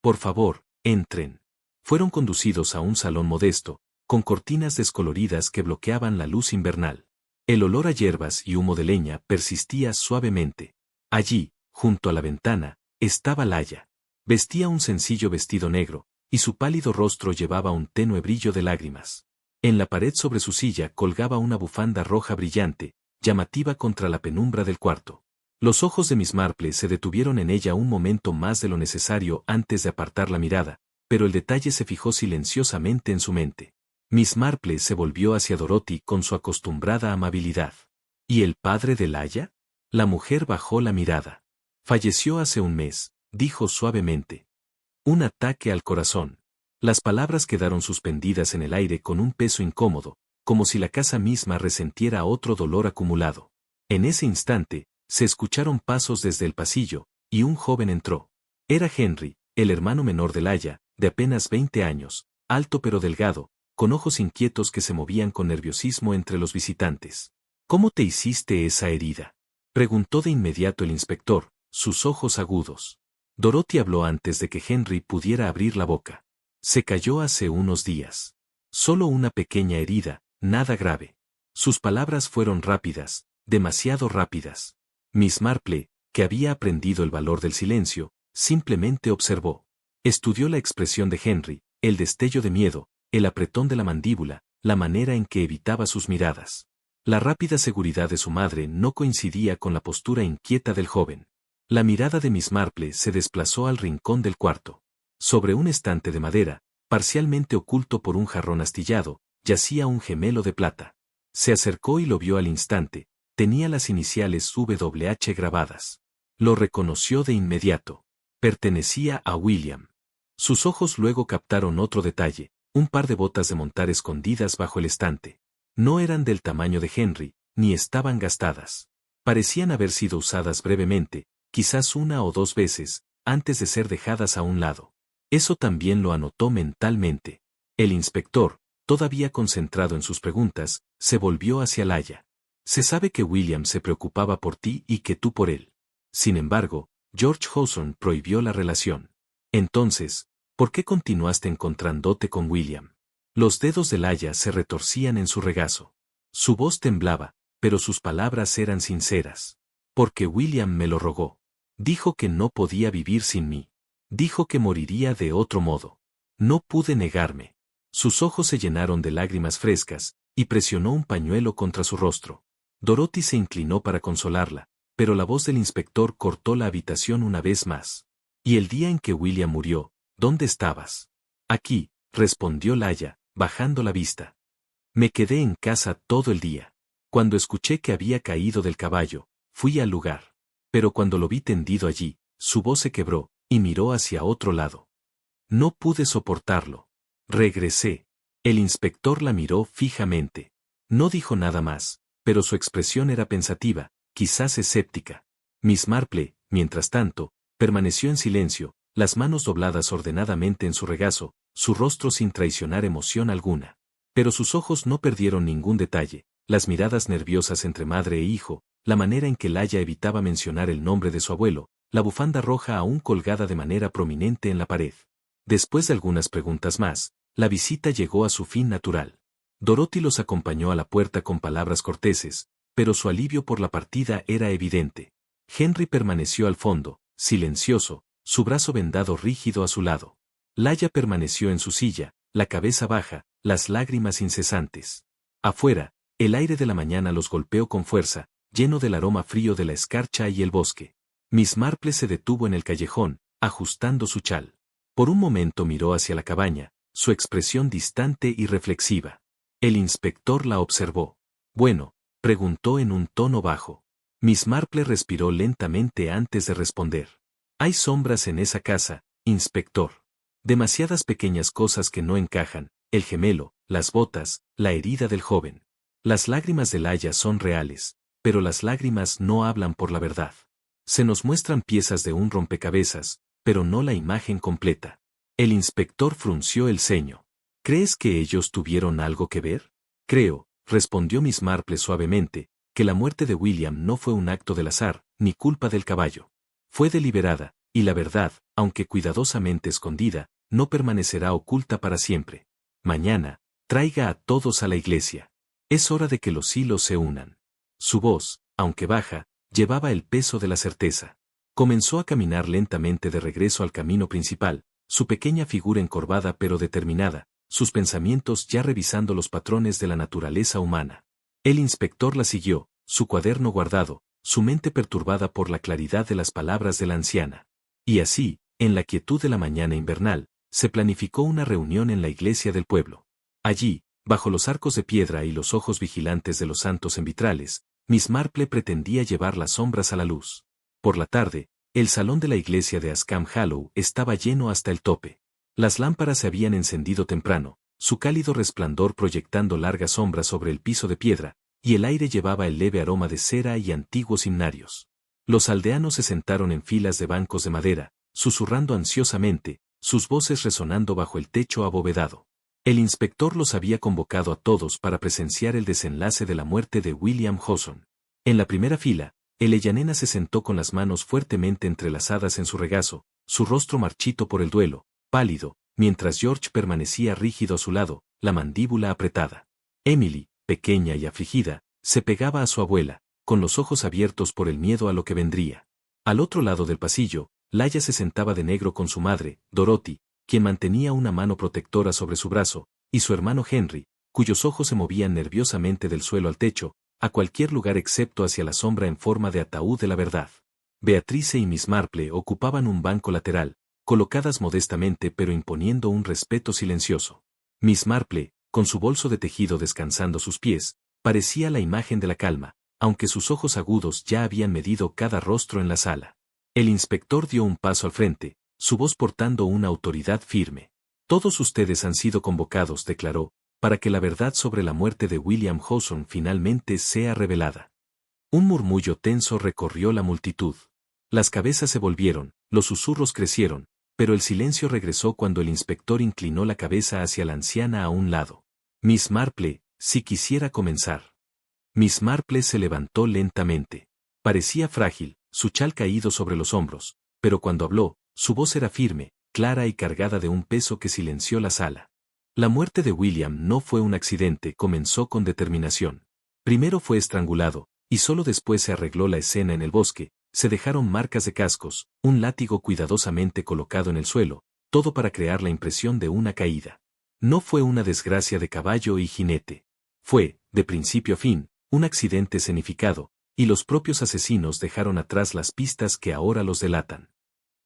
Por favor, entren. Fueron conducidos a un salón modesto, con cortinas descoloridas que bloqueaban la luz invernal. El olor a hierbas y humo de leña persistía suavemente. Allí, junto a la ventana, estaba Laia. Vestía un sencillo vestido negro, y su pálido rostro llevaba un tenue brillo de lágrimas. En la pared sobre su silla colgaba una bufanda roja brillante, llamativa contra la penumbra del cuarto. Los ojos de Miss Marple se detuvieron en ella un momento más de lo necesario antes de apartar la mirada, pero el detalle se fijó silenciosamente en su mente. Miss Marple se volvió hacia Dorothy con su acostumbrada amabilidad. ¿Y el padre de Laia? La mujer bajó la mirada. Falleció hace un mes, dijo suavemente. Un ataque al corazón. Las palabras quedaron suspendidas en el aire con un peso incómodo, como si la casa misma resentiera otro dolor acumulado. En ese instante, se escucharon pasos desde el pasillo, y un joven entró. Era Henry, el hermano menor de Laia, de apenas 20 años, alto pero delgado, con ojos inquietos que se movían con nerviosismo entre los visitantes. ¿Cómo te hiciste esa herida?, preguntó de inmediato el inspector, sus ojos agudos. Dorothy habló antes de que Henry pudiera abrir la boca. Se cayó hace unos días. Solo una pequeña herida, nada grave. Sus palabras fueron rápidas, demasiado rápidas. Miss Marple, que había aprendido el valor del silencio, simplemente observó. Estudió la expresión de Henry, el destello de miedo, el apretón de la mandíbula, la manera en que evitaba sus miradas. La rápida seguridad de su madre no coincidía con la postura inquieta del joven. La mirada de Miss Marple se desplazó al rincón del cuarto. Sobre un estante de madera, parcialmente oculto por un jarrón astillado, yacía un gemelo de plata. Se acercó y lo vio al instante. Tenía las iniciales WH grabadas. Lo reconoció de inmediato. Pertenecía a William. Sus ojos luego captaron otro detalle, un par de botas de montar escondidas bajo el estante. No eran del tamaño de Henry, ni estaban gastadas. Parecían haber sido usadas brevemente, quizás una o dos veces, antes de ser dejadas a un lado. Eso también lo anotó mentalmente. El inspector, todavía concentrado en sus preguntas, se volvió hacia Laia. Se sabe que William se preocupaba por ti y que tú por él. Sin embargo, George Hawthorne prohibió la relación. Entonces, ¿por qué continuaste encontrándote con William? Los dedos de Laia se retorcían en su regazo. Su voz temblaba, pero sus palabras eran sinceras. Porque William me lo rogó. Dijo que no podía vivir sin mí. Dijo que moriría de otro modo. No pude negarme. Sus ojos se llenaron de lágrimas frescas, y presionó un pañuelo contra su rostro. Dorothy se inclinó para consolarla, pero la voz del inspector cortó la habitación una vez más. ¿Y el día en que William murió, dónde estabas? Aquí, respondió Laia, bajando la vista. Me quedé en casa todo el día. Cuando escuché que había caído del caballo, fui al lugar. Pero cuando lo vi tendido allí, su voz se quebró, y miró hacia otro lado. No pude soportarlo. Regresé. El inspector la miró fijamente. No dijo nada más, pero su expresión era pensativa, quizás escéptica. Miss Marple, mientras tanto, permaneció en silencio, las manos dobladas ordenadamente en su regazo, su rostro sin traicionar emoción alguna. Pero sus ojos no perdieron ningún detalle, las miradas nerviosas entre madre e hijo, la manera en que Laia evitaba mencionar el nombre de su abuelo, la bufanda roja aún colgada de manera prominente en la pared. Después de algunas preguntas más, la visita llegó a su fin natural. Dorothy los acompañó a la puerta con palabras corteses, pero su alivio por la partida era evidente. Henry permaneció al fondo, silencioso, su brazo vendado rígido a su lado. Laia permaneció en su silla, la cabeza baja, las lágrimas incesantes. Afuera, el aire de la mañana los golpeó con fuerza, lleno del aroma frío de la escarcha y el bosque. Miss Marple se detuvo en el callejón, ajustando su chal. Por un momento miró hacia la cabaña, su expresión distante y reflexiva. El inspector la observó. Bueno, preguntó en un tono bajo. Miss Marple respiró lentamente antes de responder. Hay sombras en esa casa, inspector. Demasiadas pequeñas cosas que no encajan, el gemelo, las botas, la herida del joven. Las lágrimas de Laia son reales, pero las lágrimas no hablan por la verdad. Se nos muestran piezas de un rompecabezas, pero no la imagen completa. El inspector frunció el ceño. ¿Crees que ellos tuvieron algo que ver? Creo, respondió Miss Marple suavemente, que la muerte de William no fue un acto del azar, ni culpa del caballo. Fue deliberada, y la verdad, aunque cuidadosamente escondida, no permanecerá oculta para siempre. Mañana, traiga a todos a la iglesia. Es hora de que los hilos se unan. Su voz, aunque baja, llevaba el peso de la certeza. Comenzó a caminar lentamente de regreso al camino principal, su pequeña figura encorvada pero determinada, sus pensamientos ya revisando los patrones de la naturaleza humana. El inspector la siguió, su cuaderno guardado, su mente perturbada por la claridad de las palabras de la anciana. Y así, en la quietud de la mañana invernal, se planificó una reunión en la iglesia del pueblo. Allí, bajo los arcos de piedra y los ojos vigilantes de los santos en vitrales, Miss Marple pretendía llevar las sombras a la luz. Por la tarde, el salón de la iglesia de Askham Hollow estaba lleno hasta el tope. Las lámparas se habían encendido temprano, su cálido resplandor proyectando largas sombras sobre el piso de piedra, y el aire llevaba el leve aroma de cera y antiguos himnarios. Los aldeanos se sentaron en filas de bancos de madera, susurrando ansiosamente, sus voces resonando bajo el techo abovedado. El inspector los había convocado a todos para presenciar el desenlace de la muerte de William Hawson. En la primera fila, el Ellanena se sentó con las manos fuertemente entrelazadas en su regazo, su rostro marchito por el duelo, pálido, mientras George permanecía rígido a su lado, la mandíbula apretada. Emily, pequeña y afligida, se pegaba a su abuela, con los ojos abiertos por el miedo a lo que vendría. Al otro lado del pasillo, Laia se sentaba de negro con su madre, Dorothy, quien mantenía una mano protectora sobre su brazo, y su hermano Henry, cuyos ojos se movían nerviosamente del suelo al techo, a cualquier lugar excepto hacia la sombra en forma de ataúd de la verdad. Beatrice y Miss Marple ocupaban un banco lateral, colocadas modestamente pero imponiendo un respeto silencioso. Miss Marple, con su bolso de tejido descansando a sus pies, parecía la imagen de la calma, aunque sus ojos agudos ya habían medido cada rostro en la sala. El inspector dio un paso al frente, su voz portando una autoridad firme. Todos ustedes han sido convocados, declaró, para que la verdad sobre la muerte de William Hawson finalmente sea revelada. Un murmullo tenso recorrió la multitud. Las cabezas se volvieron, los susurros crecieron, pero el silencio regresó cuando el inspector inclinó la cabeza hacia la anciana a un lado. Miss Marple, si quisiera comenzar. Miss Marple se levantó lentamente. Parecía frágil, su chal caído sobre los hombros, pero cuando habló, su voz era firme, clara y cargada de un peso que silenció la sala. La muerte de William no fue un accidente, comenzó con determinación. Primero fue estrangulado, y solo después se arregló la escena en el bosque, se dejaron marcas de cascos, un látigo cuidadosamente colocado en el suelo, todo para crear la impresión de una caída. No fue una desgracia de caballo y jinete. Fue, de principio a fin, un accidente escenificado, y los propios asesinos dejaron atrás las pistas que ahora los delatan.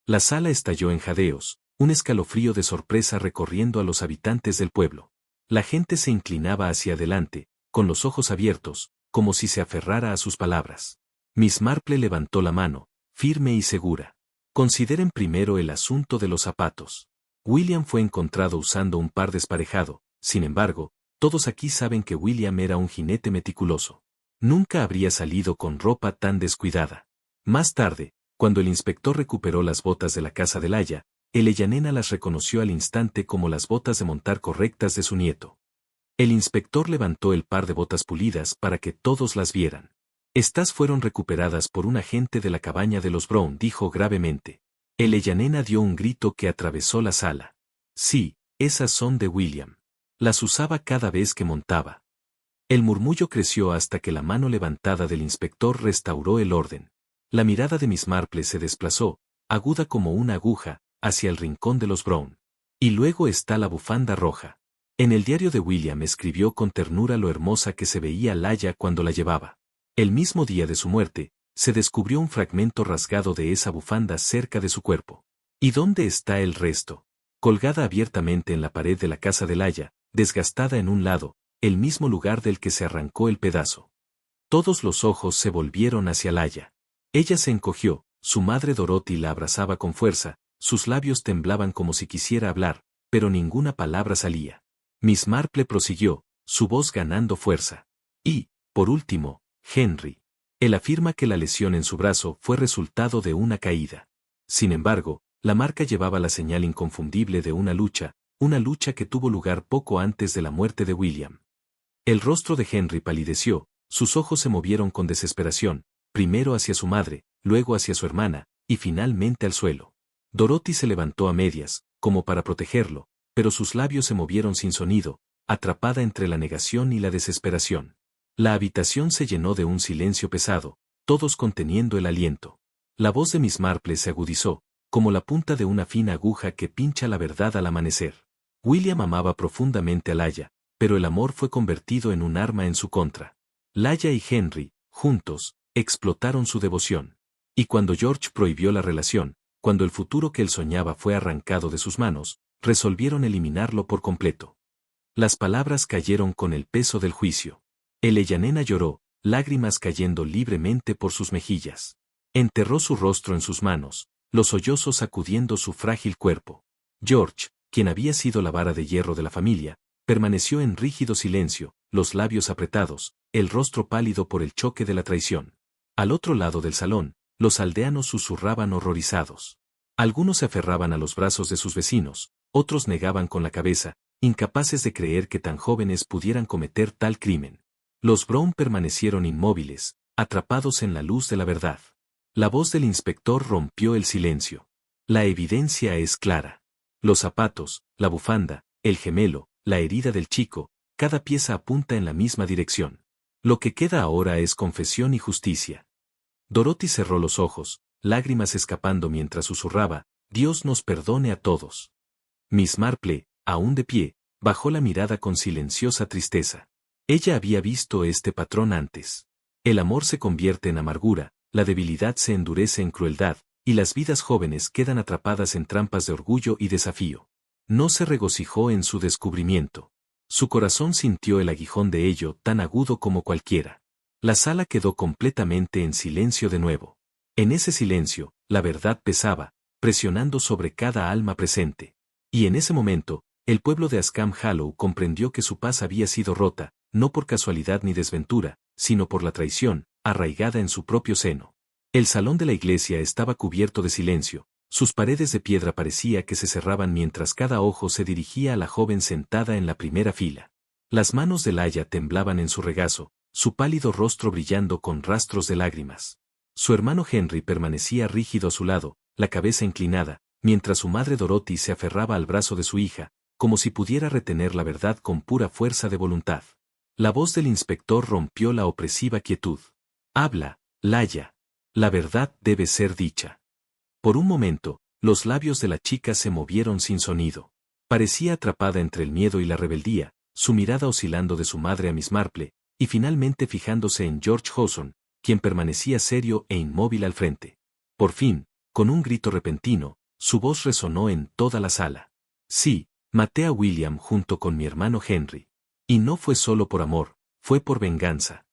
La sala estalló en jadeos, un escalofrío de sorpresa recorriendo a los habitantes del pueblo. La gente se inclinaba hacia adelante, con los ojos abiertos, como si se aferrara a sus palabras. Miss Marple levantó la mano, firme y segura. Consideren primero el asunto de los zapatos. William fue encontrado usando un par desparejado, sin embargo, todos aquí saben que William era un jinete meticuloso. Nunca habría salido con ropa tan descuidada. Más tarde, cuando el inspector recuperó las botas de la casa de Laia, el Ellanena las reconoció al instante como las botas de montar correctas de su nieto. El inspector levantó el par de botas pulidas para que todos las vieran. Estas fueron recuperadas por un agente de la cabaña de los Brown, dijo gravemente. El Ellanena dio un grito que atravesó la sala. Sí, esas son de William. Las usaba cada vez que montaba. El murmullo creció hasta que la mano levantada del inspector restauró el orden. La mirada de Miss Marple se desplazó, aguda como una aguja, hacia el rincón de los Brown. Y luego está la bufanda roja. En el diario de William escribió con ternura lo hermosa que se veía Laia cuando la llevaba. El mismo día de su muerte, se descubrió un fragmento rasgado de esa bufanda cerca de su cuerpo. ¿Y dónde está el resto? Colgada abiertamente en la pared de la casa de Laia, desgastada en un lado, el mismo lugar del que se arrancó el pedazo. Todos los ojos se volvieron hacia Laia. Ella se encogió, su madre Dorothy la abrazaba con fuerza, sus labios temblaban como si quisiera hablar, pero ninguna palabra salía. Miss Marple prosiguió, su voz ganando fuerza. Y, por último, Henry. Él afirma que la lesión en su brazo fue resultado de una caída. Sin embargo, la marca llevaba la señal inconfundible de una lucha que tuvo lugar poco antes de la muerte de William. El rostro de Henry palideció, sus ojos se movieron con desesperación, primero hacia su madre, luego hacia su hermana, y finalmente al suelo. Dorothy se levantó a medias, como para protegerlo, pero sus labios se movieron sin sonido, atrapada entre la negación y la desesperación. La habitación se llenó de un silencio pesado, todos conteniendo el aliento. La voz de Miss Marple se agudizó, como la punta de una fina aguja que pincha la verdad al amanecer. William amaba profundamente a Laia, pero el amor fue convertido en un arma en su contra. Laia y Henry, juntos, explotaron su devoción. Y cuando George prohibió la relación, cuando el futuro que él soñaba fue arrancado de sus manos, resolvieron eliminarlo por completo. Las palabras cayeron con el peso del juicio. Eleyanena lloró, lágrimas cayendo libremente por sus mejillas. Enterró su rostro en sus manos, los sollozos sacudiendo su frágil cuerpo. George, quien había sido la vara de hierro de la familia, permaneció en rígido silencio, los labios apretados, el rostro pálido por el choque de la traición. Al otro lado del salón, los aldeanos susurraban horrorizados. Algunos se aferraban a los brazos de sus vecinos, otros negaban con la cabeza, incapaces de creer que tan jóvenes pudieran cometer tal crimen. Los Brown permanecieron inmóviles, atrapados en la luz de la verdad. La voz del inspector rompió el silencio. La evidencia es clara. Los zapatos, la bufanda, el gemelo, la herida del chico, cada pieza apunta en la misma dirección. Lo que queda ahora es confesión y justicia. Dorothy cerró los ojos, lágrimas escapando mientras susurraba, Dios nos perdone a todos. Miss Marple, aún de pie, bajó la mirada con silenciosa tristeza. Ella había visto este patrón antes. El amor se convierte en amargura, la debilidad se endurece en crueldad, y las vidas jóvenes quedan atrapadas en trampas de orgullo y desafío. No se regocijó en su descubrimiento. Su corazón sintió el aguijón de ello tan agudo como cualquiera. La sala quedó completamente en silencio de nuevo. En ese silencio, la verdad pesaba, presionando sobre cada alma presente. Y en ese momento, el pueblo de Askham Hollow comprendió que su paz había sido rota, no por casualidad ni desventura, sino por la traición, arraigada en su propio seno. El salón de la iglesia estaba cubierto de silencio, sus paredes de piedra parecía que se cerraban mientras cada ojo se dirigía a la joven sentada en la primera fila. Las manos de Laia temblaban en su regazo, su pálido rostro brillando con rastros de lágrimas. Su hermano Henry permanecía rígido a su lado, la cabeza inclinada, mientras su madre Dorothy se aferraba al brazo de su hija, como si pudiera retener la verdad con pura fuerza de voluntad. La voz del inspector rompió la opresiva quietud. Habla, Laia. La verdad debe ser dicha. Por un momento, los labios de la chica se movieron sin sonido. Parecía atrapada entre el miedo y la rebeldía, su mirada oscilando de su madre a Miss Marple, y finalmente fijándose en George Hawson, quien permanecía serio e inmóvil al frente. Por fin, con un grito repentino, su voz resonó en toda la sala. Sí, maté a William junto con mi hermano Henry. Y no fue solo por amor, fue por venganza.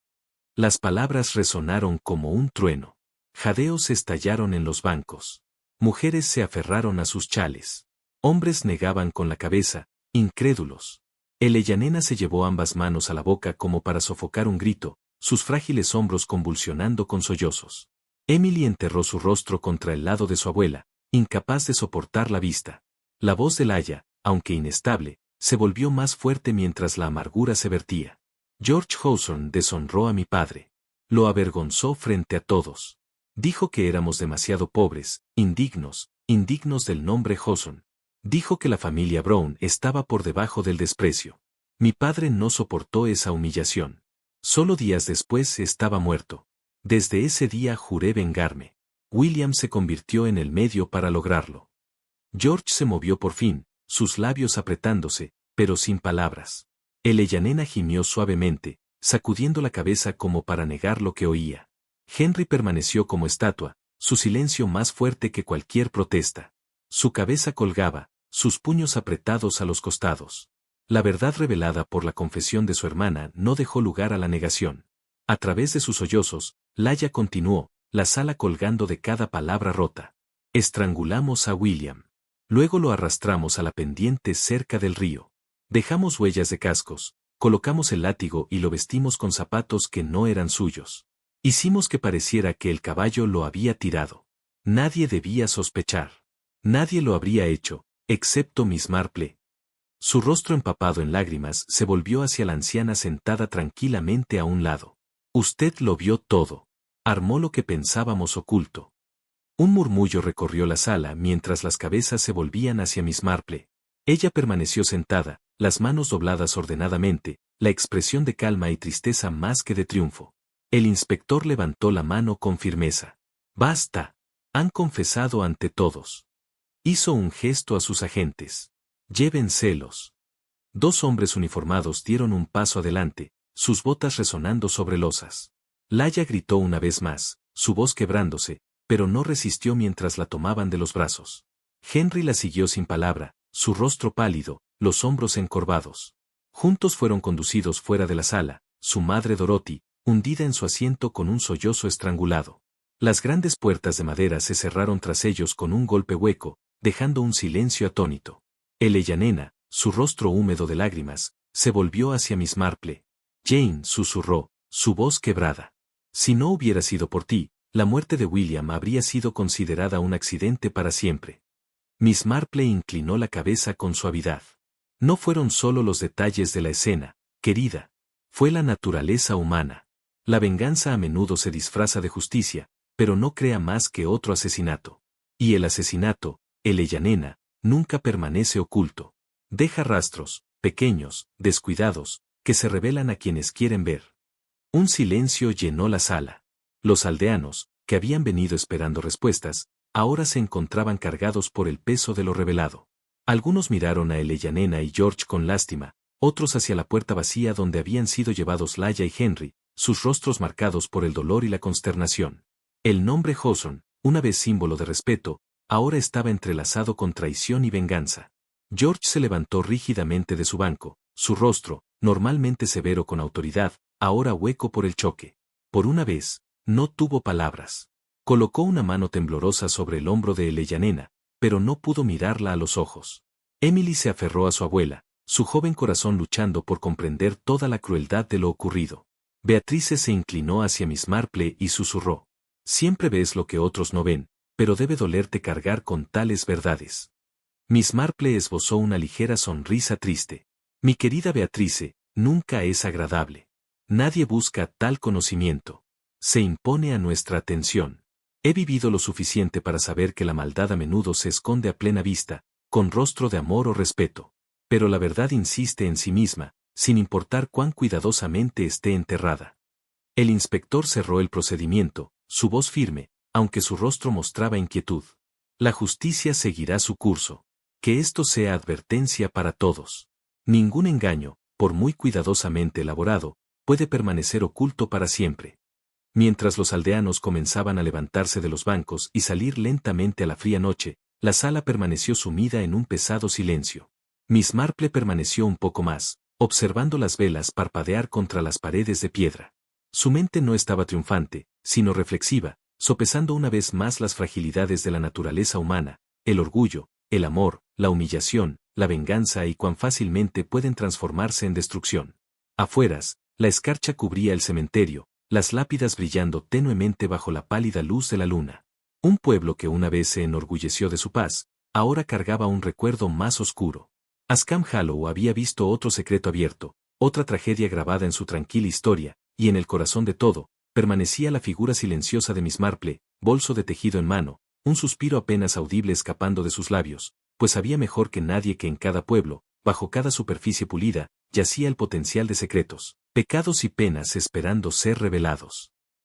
Las palabras resonaron como un trueno. Jadeos estallaron en los bancos. Mujeres se aferraron a sus chales. Hombres negaban con la cabeza, incrédulos. Eleyanena se llevó ambas manos a la boca como para sofocar un grito, sus frágiles hombros convulsionando con sollozos. Emily enterró su rostro contra el lado de su abuela, incapaz de soportar la vista. La voz de Laia, aunque inestable, se volvió más fuerte mientras la amargura se vertía. George Hawson deshonró a mi padre. Lo avergonzó frente a todos. Dijo que éramos demasiado pobres, indignos del nombre Hawson. Dijo que la familia Brown estaba por debajo del desprecio. Mi padre no soportó esa humillación. Solo días después estaba muerto. Desde ese día juré vengarme. William se convirtió en el medio para lograrlo. George se movió por fin, sus labios apretándose, pero sin palabras. Eleyanena gimió suavemente, sacudiendo la cabeza como para negar lo que oía. Henry permaneció como estatua, su silencio más fuerte que cualquier protesta. Su cabeza colgaba, sus puños apretados a los costados. La verdad revelada por la confesión de su hermana no dejó lugar a la negación. A través de sus sollozos, Laia continuó, la sala colgando de cada palabra rota. Estrangulamos a William. Luego lo arrastramos a la pendiente cerca del río. Dejamos huellas de cascos, colocamos el látigo y lo vestimos con zapatos que no eran suyos. Hicimos que pareciera que el caballo lo había tirado. Nadie debía sospechar. Nadie lo habría hecho, excepto Miss Marple. Su rostro empapado en lágrimas se volvió hacia la anciana sentada tranquilamente a un lado. Usted lo vio todo. Armó lo que pensábamos oculto. Un murmullo recorrió la sala mientras las cabezas se volvían hacia Miss Marple. Ella permaneció sentada, las manos dobladas ordenadamente, la expresión de calma y tristeza más que de triunfo. El inspector levantó la mano con firmeza. «Basta. Han confesado ante todos». Hizo un gesto a sus agentes. «Llévenselos». Dos hombres uniformados dieron un paso adelante, sus botas resonando sobre losas. Laia gritó una vez más, su voz quebrándose, pero no resistió mientras la tomaban de los brazos. Henry la siguió sin palabra, su rostro pálido, los hombros encorvados. Juntos fueron conducidos fuera de la sala, su madre Dorothy, hundida en su asiento con un sollozo estrangulado. Las grandes puertas de madera se cerraron tras ellos con un golpe hueco, dejando un silencio atónito. Nena, su rostro húmedo de lágrimas, se volvió hacia Miss Marple. «Jane», susurró, su voz quebrada. «Si no hubiera sido por ti, la muerte de William habría sido considerada un accidente para siempre». Miss Marple inclinó la cabeza con suavidad. «No fueron solo los detalles de la escena, querida. Fue la naturaleza humana. La venganza a menudo se disfraza de justicia, pero no crea más que otro asesinato. Y el asesinato, Nena, nunca permanece oculto. Deja rastros, pequeños, descuidados, que se revelan a quienes quieren ver». Un silencio llenó la sala. Los aldeanos, que habían venido esperando respuestas, ahora se encontraban cargados por el peso de lo revelado. Algunos miraron a Nena y George con lástima, otros hacia la puerta vacía donde habían sido llevados Laia y Henry, sus rostros marcados por el dolor y la consternación. El nombre Hawthorne, una vez símbolo de respeto, ahora estaba entrelazado con traición y venganza. George se levantó rígidamente de su banco, su rostro, normalmente severo con autoridad, ahora hueco por el choque. Por una vez, no tuvo palabras. Colocó una mano temblorosa sobre el hombro de Nena, pero no pudo mirarla a los ojos. Emily se aferró a su abuela, su joven corazón luchando por comprender toda la crueldad de lo ocurrido. Beatrice se inclinó hacia Miss Marple y susurró. «Siempre ves lo que otros no ven, pero debe dolerte cargar con tales verdades». Miss Marple esbozó una ligera sonrisa triste. «Mi querida Beatrice, nunca es agradable. Nadie busca tal conocimiento. Se impone a nuestra atención. He vivido lo suficiente para saber que la maldad a menudo se esconde a plena vista, con rostro de amor o respeto. Pero la verdad insiste en sí misma, sin importar cuán cuidadosamente esté enterrada». El inspector cerró el procedimiento, su voz firme, aunque su rostro mostraba inquietud. «La justicia seguirá su curso. Que esto sea advertencia para todos. Ningún engaño, por muy cuidadosamente elaborado, puede permanecer oculto para siempre». Mientras los aldeanos comenzaban a levantarse de los bancos y salir lentamente a la fría noche, la sala permaneció sumida en un pesado silencio. Miss Marple permaneció un poco más, observando las velas parpadear contra las paredes de piedra. Su mente no estaba triunfante, sino reflexiva, sopesando una vez más las fragilidades de la naturaleza humana, el orgullo, el amor, la humillación, la venganza y cuán fácilmente pueden transformarse en destrucción. Afueras, la escarcha cubría el cementerio, las lápidas brillando tenuemente bajo la pálida luz de la luna. Un pueblo que una vez se enorgulleció de su paz, ahora cargaba un recuerdo más oscuro. Askham Hollow había visto otro secreto abierto, otra tragedia grabada en su tranquila historia, y en el corazón de todo, permanecía la figura silenciosa de Miss Marple, bolso de tejido en mano, un suspiro apenas audible escapando de sus labios, pues sabía mejor que nadie que en cada pueblo, bajo cada superficie pulida, yacía el potencial de secretos, pecados y penas esperando ser revelados.